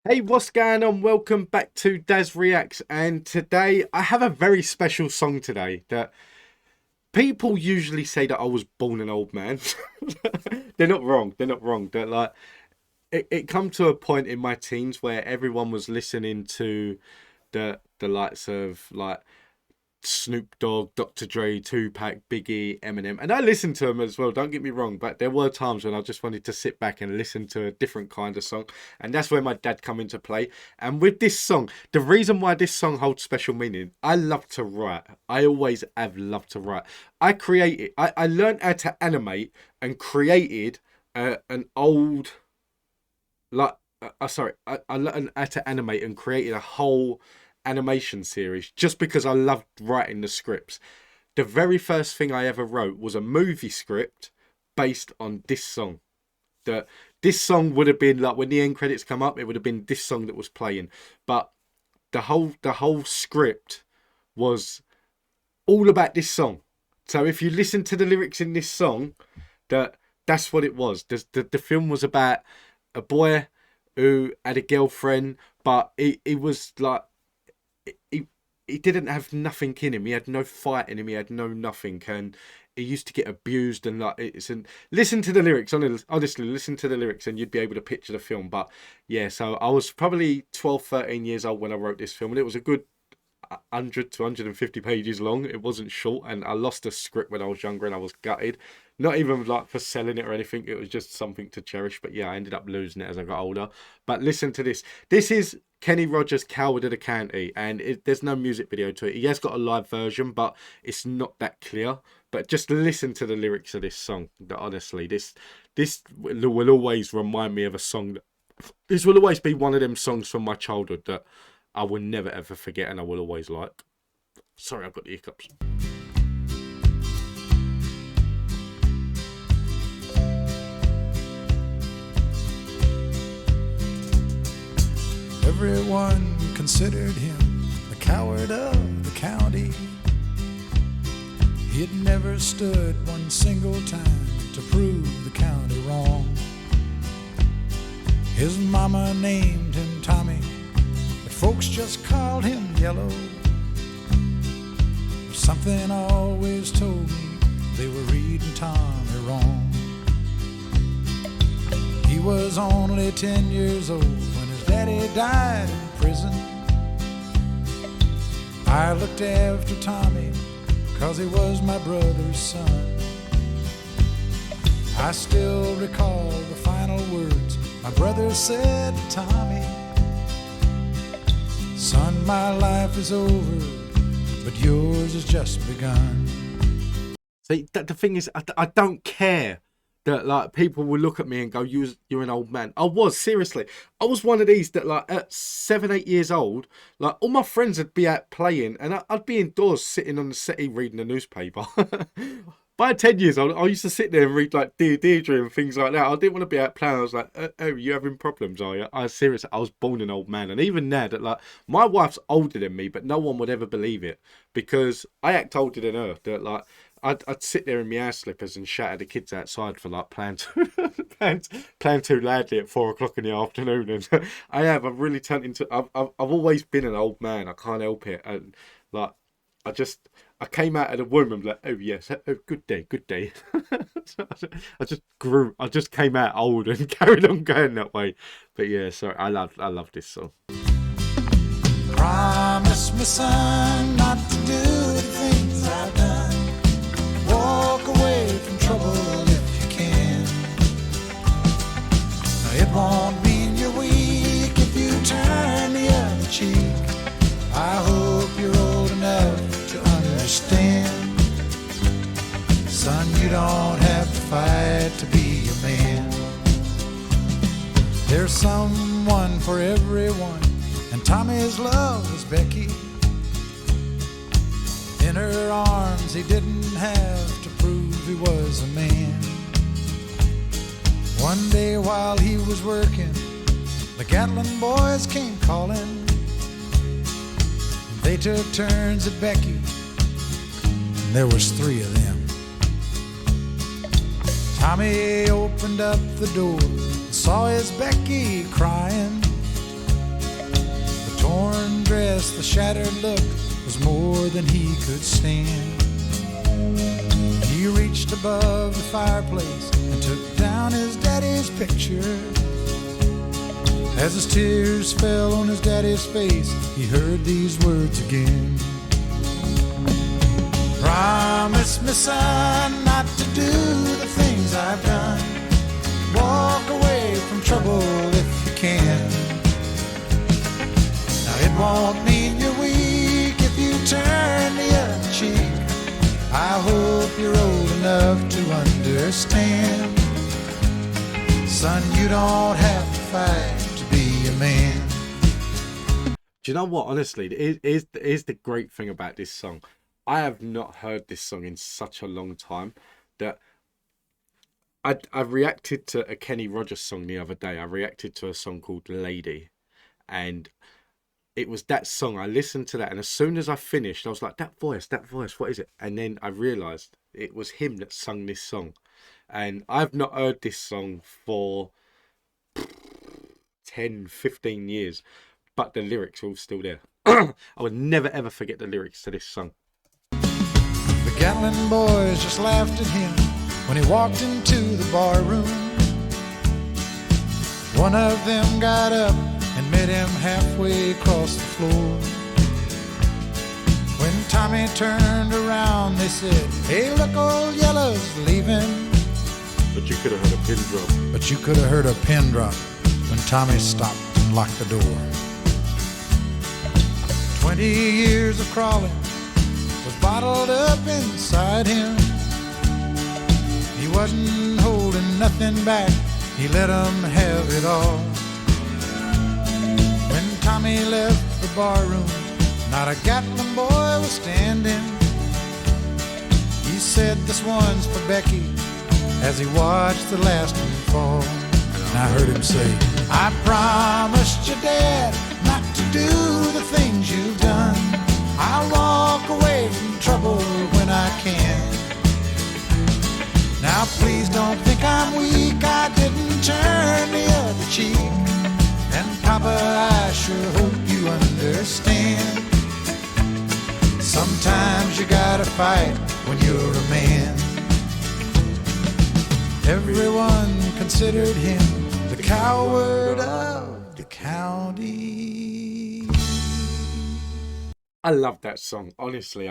Hey, what's going on? Welcome back to Daz Reacts. And today I have a very special song today that people usually say that I was born an old man. They're not wrong. They're not wrong. That like it come to a point in my teens where everyone was listening to the likes of like Snoop Dogg, Dr. Dre, Tupac, Biggie, Eminem, and I listened to them as well. Don't get me wrong, but there were times when I just wanted to sit back and listen to a different kind of song, and that's where my dad come into play. And with this song, the reason why this song holds special meaning, I love to write. I always have loved to write. I learned how to animate and created an old like sorry, I learned how to animate and created a whole animation series just because I loved writing the scripts. The very first thing I ever wrote was a movie script based on this song. That this song would have been like when the end credits come up, it would have been this song that was playing. But the whole script was all about this song. So if you listen to the lyrics in this song, that's what it was. The film was about a boy who had a girlfriend, but he was like he he didn't have nothing in him. He had no fight in him. He had no nothing, and he used to get abused and like it's and listen to the lyrics. Honestly, listen to the lyrics, and you'd be able to picture the film. But yeah, so I was probably 12, 13 years old when I wrote this film, and it was a good 100 to 150 pages long. It wasn't short, and I lost a script when I was younger, and I was gutted. Not even like for selling it or anything. It was just something to cherish. But yeah, I ended up losing it as I got older. But listen to this. This is Kenny Rogers' "Coward of the County," and there's no music video to it. He has got a live version, but it's not that clear. But just listen to the lyrics of this song. That honestly, this will always remind me of a song. This will always be one of them songs from my childhood that I will never ever forget, and I will always like. Sorry, I've got the hiccups. Everyone considered him the coward of the county. He'd never stood one single time to prove the county wrong. His mama named him Tommy, but folks just called him Yellow. But something always told me they were reading Tommy wrong. He was only 10 years old when his daddy died in prison. I looked after Tommy 'cause he was my brother's son. I still recall the final words my brother said to Tommy: "Son, my life is over, but yours has just begun." See, the thing is, I don't care that like people will look at me and go, you're an old man. I was, seriously, I was one of these that like at 7, 8 years old, like all my friends would be out playing, and I'd be indoors sitting on the settee reading the newspaper. By 10 years old, I used to sit there and read like Dear Deirdre and things like that. I didn't want to be out playing. I was like, oh, you having problems, are you? I was serious. I was born an old man. And even now that like my wife's older than me, but no one would ever believe it because I act older than her. That like I'd sit there in my house slippers and shout at the kids outside for like playing too loudly at 4 o'clock in the afternoon. And I've really turned into, I've always been an old man. I can't help it. And like, I just, I came out of the womb and like, oh yes, oh, good day, good day. So I just grew, I just came out old and carried on going that way. But yeah, sorry, I love this song. Promise me, son, not to do the things I've done. Walk away from trouble if you can. Now, it won't mean you're weak if you turn the other cheek. I hope you're old enough to understand. Son, you don't have to fight to be a man. There's someone for everyone, and Tommy's love was Becky. In her arms he didn't have to prove he was a man. One day while he was working, the Gatlin boys came calling. They took turns at Becky, and there was 3 of them. Tommy opened up the door and saw his Becky crying. Just the shattered look was more than he could stand. He reached above the fireplace and took down his daddy's picture. As his tears fell on his daddy's face, he heard these words again. Promise me, son, not to do the things I've done. Walk away from trouble if you can. Now it won't mean you're weak if you turn the other cheek. I hope you're old enough to understand. Son, you don't have to fight to be a man. Do you know what? Honestly, it is the great thing about this song. I have not heard this song in such a long time that I reacted to a Kenny Rogers song the other day. I reacted to a song called Lady, and it was that song. I listened to that, and as soon as I finished, I was like, that voice, what is it? And then I realised it was him that sung this song. And I've not heard this song for 10, 15 years, but the lyrics are all still there. I would never ever forget the lyrics to this song. The Gatlin boys just laughed at him when he walked into the bar room. One of them got up and met him halfway across the floor. When Tommy turned around, they said, "Hey, look, old Yellow's leaving." But you could have heard a pin drop. But you could have heard a pin drop when Tommy stopped and locked the door. 20 years of crawling was bottled up inside him. He wasn't holding nothing back, he let them have it all. When Tommy left the barroom, not a Gatlin boy was standing. He said, "This one's for Becky," as he watched the last one fall. And I heard him say, "I promised your dad not to do the things you've done. I'll walk away from trouble when I can. Now please don't think I'm weak, I didn't turn the other cheek. And Papa, I sure hope you understand. Sometimes you gotta fight when you're a man." Everyone considered him the coward of the county. I love that song. Honestly,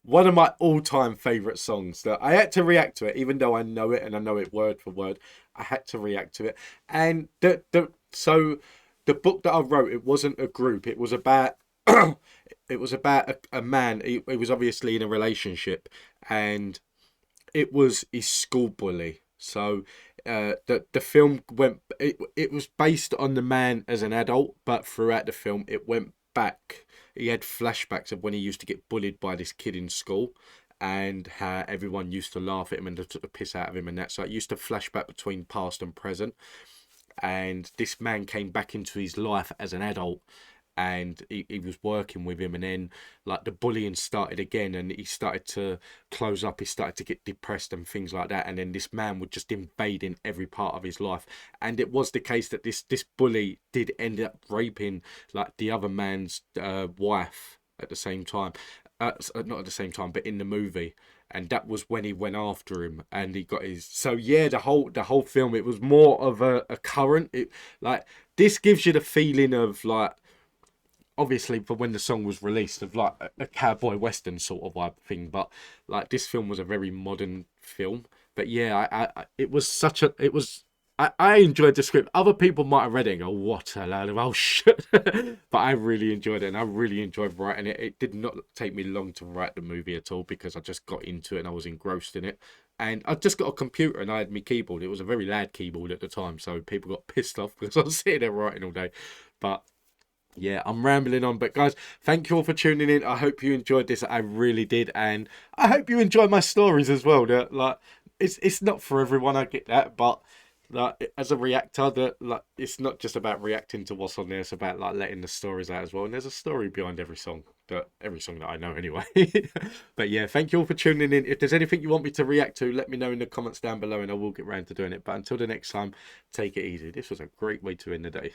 one of my all-time favourite songs that I had to react to it, even though I know it and I know it word for word. I had to react to it. And so the book that I wrote, it wasn't a group. It was about it was about a man. He was obviously in a relationship, and it was his school bully. So the film it was based on the man as an adult, but throughout the film it went back. He had flashbacks of when he used to get bullied by this kid in school, and how everyone used to laugh at him and took the piss out of him and that. So it used to flash back between past and present. And this man came back into his life as an adult, and he was working with him, and then like the bullying started again, and he started to close up, he started to get depressed and things like that, and then this man would just invade in every part of his life. And it was the case that this bully did end up raping like the other man's wife at the same time, not at the same time, but in the movie. And that was when he went after him, and he got his. So yeah, the whole film, it was more of a current. It like this gives you the feeling of like, obviously for when the song was released, of like a cowboy western sort of vibe thing. But like this film was a very modern film. But yeah, it was such a I enjoyed the script. Other people might have read it and go, "What a load of old shit." But I really enjoyed it, and I really enjoyed writing it. It did not take me long to write the movie at all, because I just got into it and I was engrossed in it. And I just got a computer and I had my keyboard. It was a very loud keyboard at the time, so people got pissed off because I was sitting there writing all day. But yeah, I'm rambling on. But guys, thank you all for tuning in. I hope you enjoyed this. I really did. And I hope you enjoy my stories as well. That like it's not for everyone, I get that, but like as a reactor, that like it's not just about reacting to what's on there, it's about like letting the stories out as well. And there's a story behind every song that I know anyway. But yeah, thank you all for tuning in. If there's anything you want me to react to, let me know in the comments down below and I will get round to doing it. But until the next time, take it easy. This was a great way to end the day.